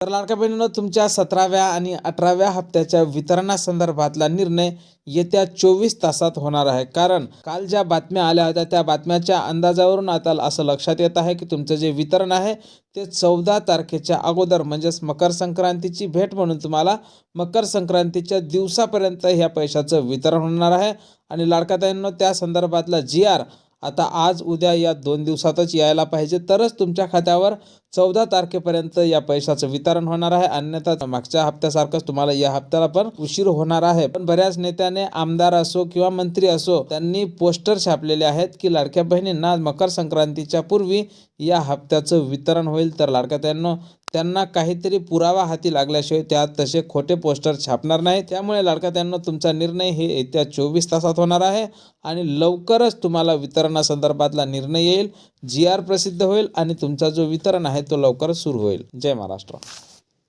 तर लाडक्या बहिणींनो, तुमच्या 17व्या आणि 18व्या हप्त्याच्या वितरणासंदर्भातला निर्णय येत्या 24 तासात होणार आहे. कारण काल ज्या बातम्या आल्या होत्या त्या बातम्याच्या अंदाजावरून आता असं लक्षात येत आहे की तुमचं जे वितरण आहे ते 14 तारखेच्या अगोदर म्हणजेच मकर संक्रांतीची भेट म्हणून तुम्हाला मकर संक्रांतीच्या दिवसापर्यंत ह्या पैशाचं वितरण होणार आहे. आणि लाडक्या बहिणींनो, त्या संदर्भातला GR आता आज उद्या या 2 दिवसातच यायला पाहिजे, तरच तुमच्या खात्यावर 14 तारखेपर्यंत या पैशाचं वितरण होणार आहे. अन्यथा मागच्या हप्त्यासारखंच तुम्हाला या हप्त्याला पण उशीर होणार आहे. पण बऱ्याच नेत्याने, आमदार असो किंवा मंत्री असो, त्यांनी पोस्टर छापलेले आहेत की लाडक्या बहिणींना मकर संक्रांतीच्या पूर्वी या हप्त्याचं वितरण होईल. तर लाडक्या बहिणींनो, त्यांना काहीतरी पुरावा हाती लागल्याशिवाय त्यात तसे खोटे पोस्टर छापणार नाही. त्यामुळे लाडक्या बहिणींनो, तुमचा निर्णय हे येत्या 24 तासात होणार आहे आणि लवकरच तुम्हाला वितरणासंदर्भातला निर्णय येईल. GR प्रसिद्ध होईल आणि तुमचा जो वितरण आहे तो लवकरच सुरू होईल. जय महाराष्ट्र.